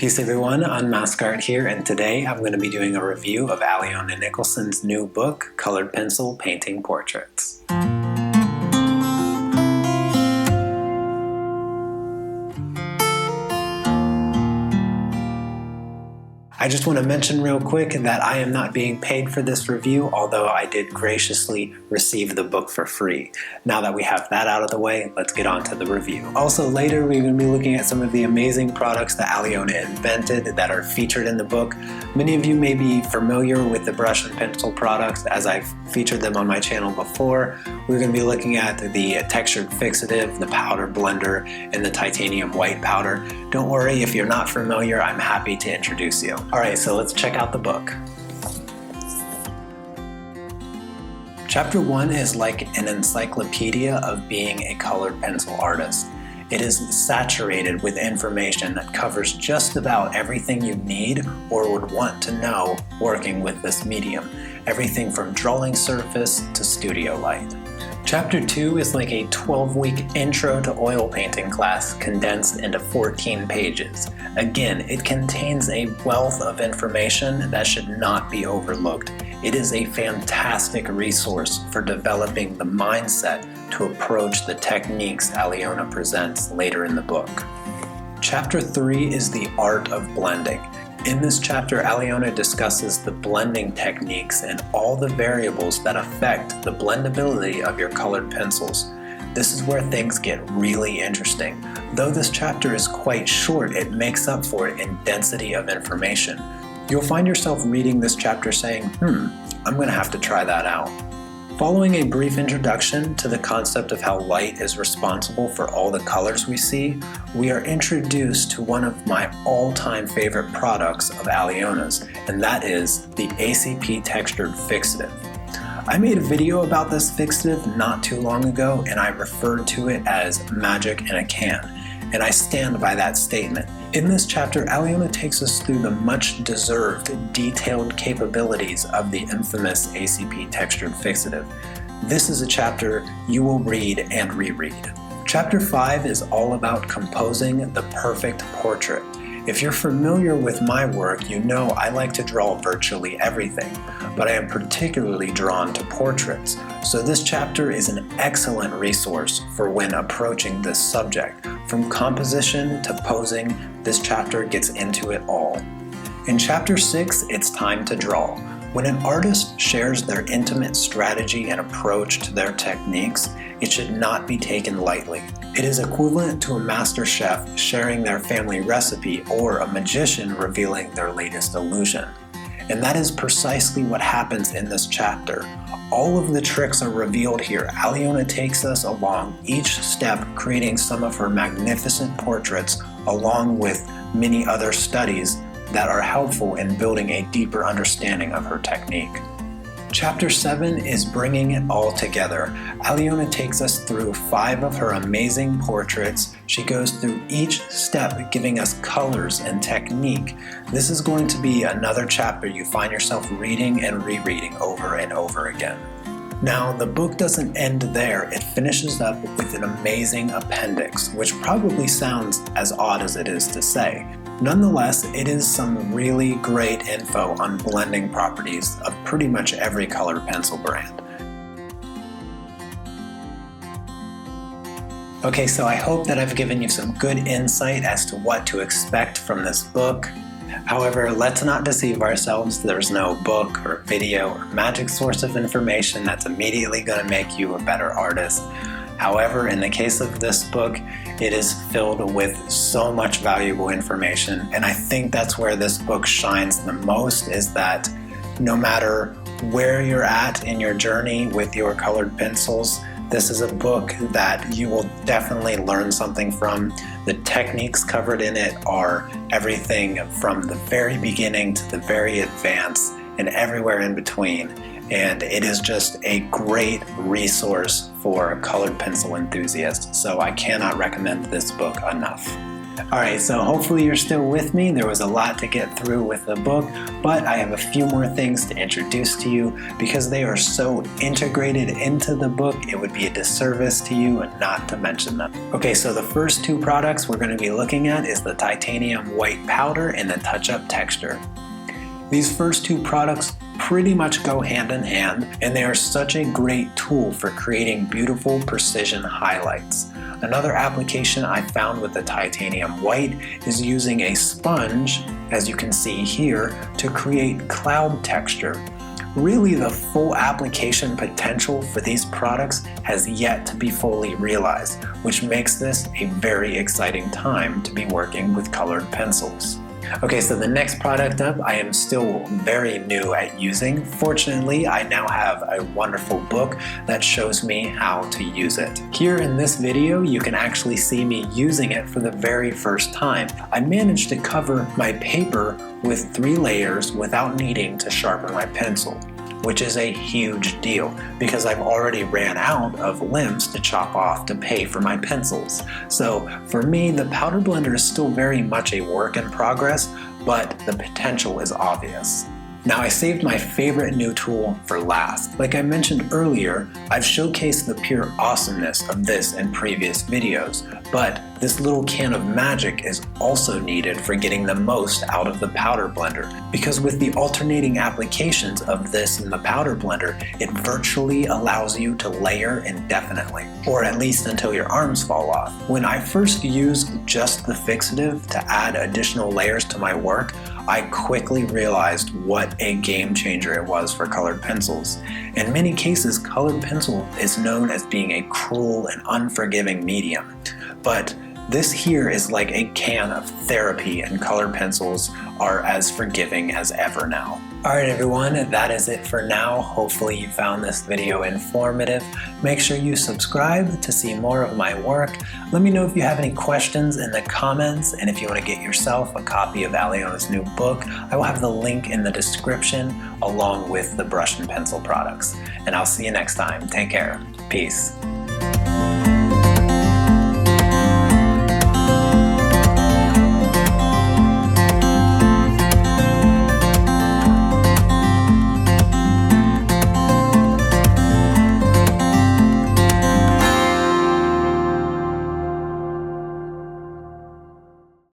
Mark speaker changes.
Speaker 1: Peace everyone, Unmask Art here, and today I'm going to be doing a review of Alyona Nickelsen's new book, Colored Pencil Painting Portraits. I just want to mention real quick that I am not being paid for this review, although I did graciously receive the book for free. Now that we have that out of the way, let's get on to the review. Also later, we're going to be looking at some of the amazing products that Alyona invented that are featured in the book. Many of you may be familiar with the brush and pencil products as I've featured them on my channel before. We're going to be looking at the textured fixative, the powder blender, and the titanium white powder. Don't worry, if you're not familiar, I'm happy to introduce you. Alright, so let's check out the book. Chapter 1 is like an encyclopedia of being a colored pencil artist. It is saturated with information that covers just about everything you need or would want to know working with this medium. Everything from drawing surface to studio light. Chapter 2 is like a 12-week intro to oil painting class condensed into 14 pages. Again, it contains a wealth of information that should not be overlooked. It is a fantastic resource for developing the mindset to approach the techniques Alyona presents later in the book. Chapter 3 is the art of blending. In this chapter, Alyona discusses the blending techniques and all the variables that affect the blendability of your colored pencils. This is where things get really interesting. Though this chapter is quite short, it makes up for it in density of information. You'll find yourself reading this chapter saying, I'm going to have to try that out. Following a brief introduction to the concept of how light is responsible for all the colors we see, we are introduced to one of my all-time favorite products of Alyona's, and that is the ACP Textured Fixative. I made a video about this fixative not too long ago, and I referred to it as magic in a can, and I stand by that statement. In this chapter, Alyona takes us through the much-deserved, detailed capabilities of the infamous ACP Textured Fixative. This is a chapter you will read and reread. Chapter 5 is all about composing the perfect portrait. If you're familiar with my work, you know I like to draw virtually everything, but I am particularly drawn to portraits. So this chapter is an excellent resource for when approaching this subject. From composition to posing, this chapter gets into it all. In Chapter 6, it's time to draw. When an artist shares their intimate strategy and approach to their techniques, it should not be taken lightly. It is equivalent to a master chef sharing their family recipe or a magician revealing their latest illusion. And that is precisely what happens in this chapter. All of the tricks are revealed here. Alyona takes us along each step, creating some of her magnificent portraits along with many other studies that are helpful in building a deeper understanding of her technique. Chapter 7 is bringing it all together. Alyona takes us through 5 of her amazing portraits. She goes through each step, giving us colors and technique. This is going to be another chapter you find yourself reading and rereading over and over again. Now, the book doesn't end there. It finishes up with an amazing appendix, which probably sounds as odd as it is to say. Nonetheless, it is some really great info on blending properties of pretty much every colored pencil brand. Okay, so I hope that I've given you some good insight as to what to expect from this book. However, let's not deceive ourselves. There's no book or video or magic source of information that's immediately going to make you a better artist. However, in the case of this book, it is filled with so much valuable information, and I think that's where this book shines the most, is that no matter where you're at in your journey with your colored pencils, this is a book that you will definitely learn something from. The techniques covered in it are everything from the very beginning to the very advanced and everywhere in between. And it is just a great resource for colored pencil enthusiasts, so I cannot recommend this book enough. Alright, so hopefully you're still with me. There was a lot to get through with the book, but I have a few more things to introduce to you because they are so integrated into the book, it would be a disservice to you not to mention them. Okay, so the first two products we're going to be looking at is the titanium white powder and the touch-up texture. These first two products pretty much go hand in hand, and they are such a great tool for creating beautiful precision highlights. Another application I found with the titanium white is using a sponge, as you can see here, to create cloud texture. Really, the full application potential for these products has yet to be fully realized, which makes this a very exciting time to be working with colored pencils. Okay, so the next product up I am still very new at using. Fortunately, I now have a wonderful book that shows me how to use it. Here in this video, you can actually see me using it for the very first time. I managed to cover my paper with 3 layers without needing to sharpen my pencil, which is a huge deal because I've already ran out of limbs to chop off to pay for my pencils. So for me, the powder blender is still very much a work in progress, but the potential is obvious. Now I saved my favorite new tool for last. Like I mentioned earlier, I've showcased the pure awesomeness of this in previous videos, but this little can of magic is also needed for getting the most out of the powder blender, because with the alternating applications of this in the powder blender, it virtually allows you to layer indefinitely, or at least until your arms fall off. When I first used just the fixative to add additional layers to my work, I quickly realized what a game changer it was for colored pencils. In many cases, colored pencil is known as being a cruel and unforgiving medium, but this here is like a can of therapy, and colored pencils are as forgiving as ever now. Alright everyone, that is it for now. Hopefully you found this video informative. Make sure you subscribe to see more of my work. Let me know if you have any questions in the comments, and if you want to get yourself a copy of Alyona's new book, I will have the link in the description along with the brush and pencil products. And I'll see you next time. Take care. Peace.